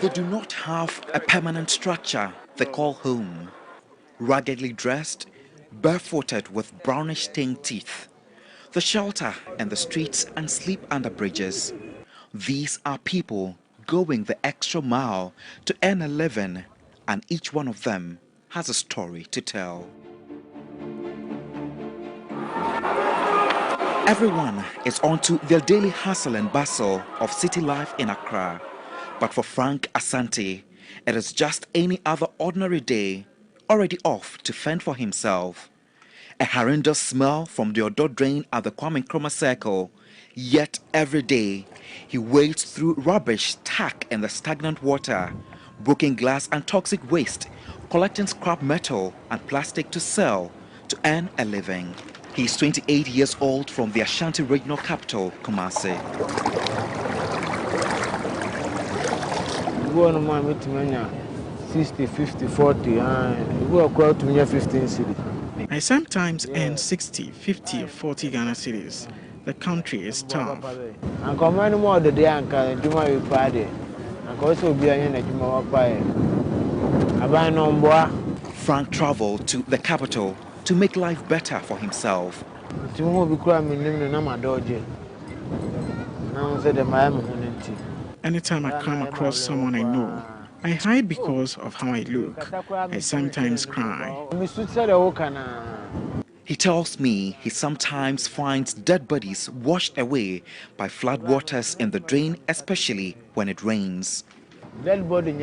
They do not have a permanent structure they call home. Raggedly dressed, barefooted with brownish stained teeth, they shelter in the streets and sleep under bridges. These are people going the extra mile to earn a living, and each one of them has a story to tell. Everyone is onto their daily hustle and bustle of city life in Accra. But for Frank Asante, it is just any other ordinary day, already off to fend for himself. A horrendous smell from the Odo drain at the Kwame Nkrumah Circle, yet every day he wades through rubbish stuck in the stagnant water, broken glass and toxic waste, collecting scrap metal and plastic to sell to earn a living. He's 28 years old from the Ashanti regional capital, Kumasi. Go on, man, with me 60, 50, 40, and go across to me 15 cities. I sometimes earn 60, 50, or 40 Ghana cedis. The country is tough. And come on more the day and can do my party. And also be a Juma pie. I buy no boy. Frank traveled to the capital to make life better for himself. Anytime I come across someone I know, I hide because of how I look. I sometimes cry. He tells me he sometimes finds dead bodies washed away by flood waters in the drain, especially when it rains. Dead body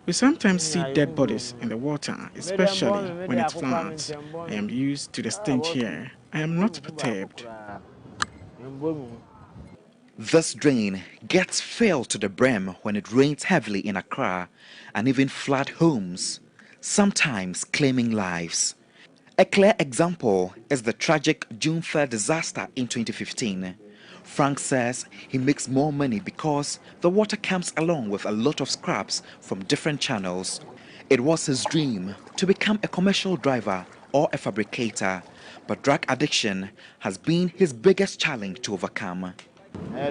We sometimes see dead bodies in the water, especially when it floods. I am used to the stench here. I am not perturbed. This drain gets filled to the brim when it rains heavily in Accra and even flood homes, sometimes claiming lives. A clear example is the tragic June 3rd disaster in 2015. Frank says he makes more money because the water comes along with a lot of scraps from different channels. It was his dream to become a commercial driver or a fabricator, but drug addiction has been his biggest challenge to overcome. I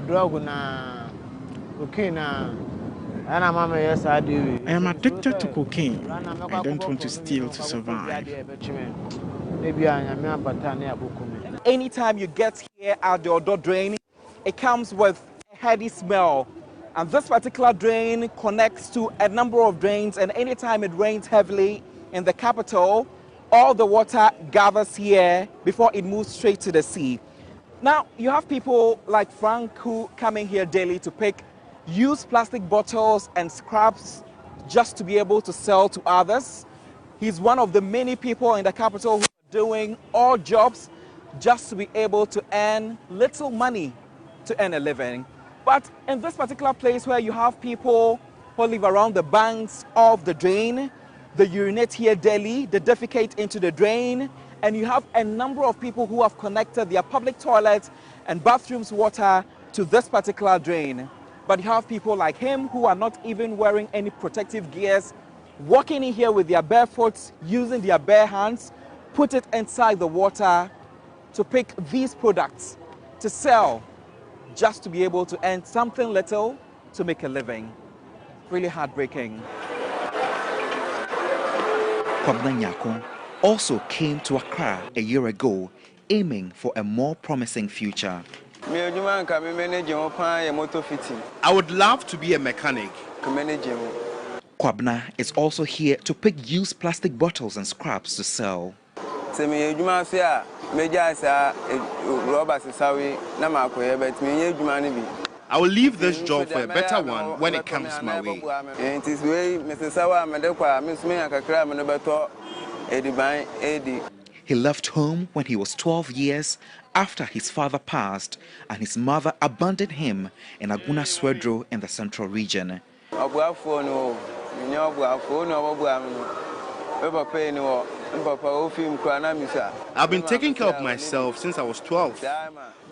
am addicted to cocaine. I don't want to steal to survive. Anytime you get here at the Odo drain, it comes with a heady smell. And this particular drain connects to a number of drains, and anytime it rains heavily in the capital, all the water gathers here before it moves straight to the sea. Now, you have people like Frank who come in here daily to pick used plastic bottles and scraps just to be able to sell to others. He's one of the many people in the capital who are doing all jobs just to be able to earn little money to earn a living. But in this particular place where you have people who live around the banks of the drain, they urinate here daily, they defecate into the drain, and you have a number of people who have connected their public toilets and bathrooms water to this particular drain. But you have people like him who are not even wearing any protective gears, walking in here with their bare foot, using their bare hands, put it inside the water to pick these products to sell, just to be able to earn something little to make a living. Really heartbreaking. Kwabna Nyako also came to Accra a year ago, aiming for a more promising future. I would love to be a mechanic. Kwabna is also here to pick used plastic bottles and scraps to sell. I will leave this job for a better one when it comes my way. He left home when he was 12 years after his father passed and his mother abandoned him in Aguna Swedro in the central region. I've been taking care of myself since I was 12.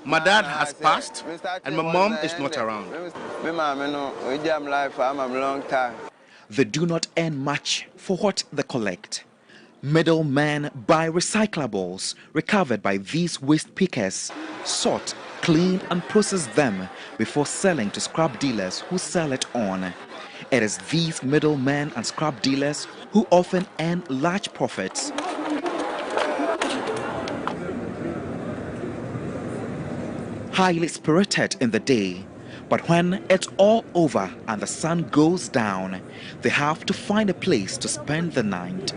My dad has passed and my mom is not around. They do not earn much for what they collect. Middlemen buy recyclables recovered by these waste pickers sort, clean and process them before selling to scrap dealers who sell it on. It is these middlemen and scrap dealers who often earn large profits. Highly spirited in the day, but when it's all over and the sun goes down, they have to find a place to spend the night.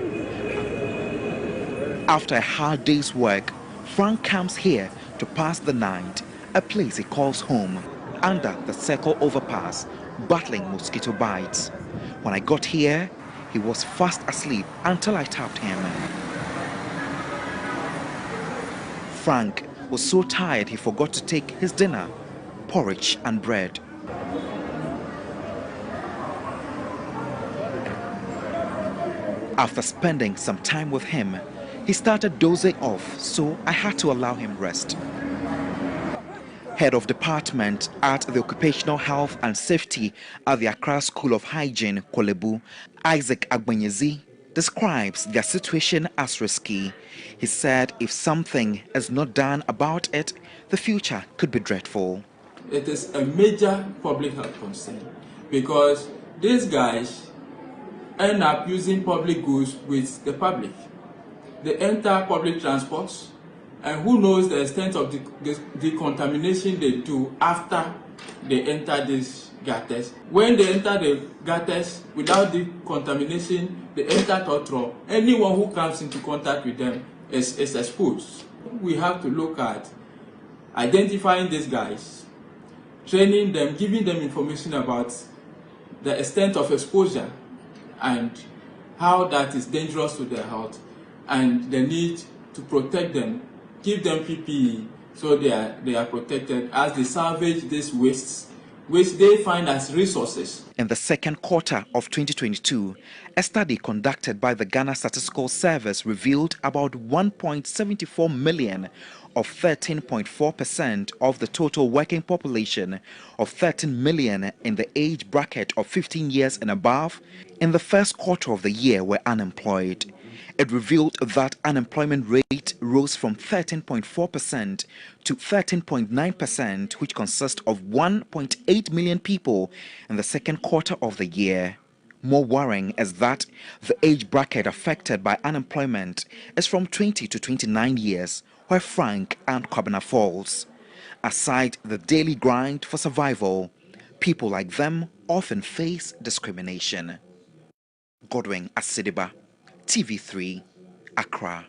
After a hard day's work, Frank comes here to pass the night, a place he calls home, under the Circle overpass, battling mosquito bites. When I got here, he was fast asleep until I tapped him. Frank was so tired he forgot to take his dinner, porridge and bread. After spending some time with him, he started dozing off, so I had to allow him rest. Head of Department at the Occupational Health and Safety at the Accra School of Hygiene, Kolebu, Isaac Agbenyezi, describes their situation as risky. He said if something is not done about it, the future could be dreadful. It is a major public health concern because these guys end up using public goods with the public. They enter public transports, and who knows the extent of the contamination they do after they enter these gutters. When they enter the gutters without the contamination, they enter Totro. Anyone who comes into contact with them is exposed. We have to look at identifying these guys, training them, giving them information about the extent of exposure and how that is dangerous to their health, and the need to protect them, give them PPE so they are protected as they salvage these wastes, which they find as resources. In the second quarter of 2022, a study conducted by the Ghana Statistical Service revealed about 1.74 million of 13.4% of the total working population of 13 million in the age bracket of 15 years and above in the first quarter of the year were unemployed. It revealed that unemployment rate rose from 13.4% to 13.9%, which consists of 1.8 million people in the second quarter of the year. More worrying is that the age bracket affected by unemployment is from 20 to 29 years, where Frank and Kwabena falls. Aside the daily grind for survival, people like them often face discrimination. Godwin Asidiba, TV3, Accra.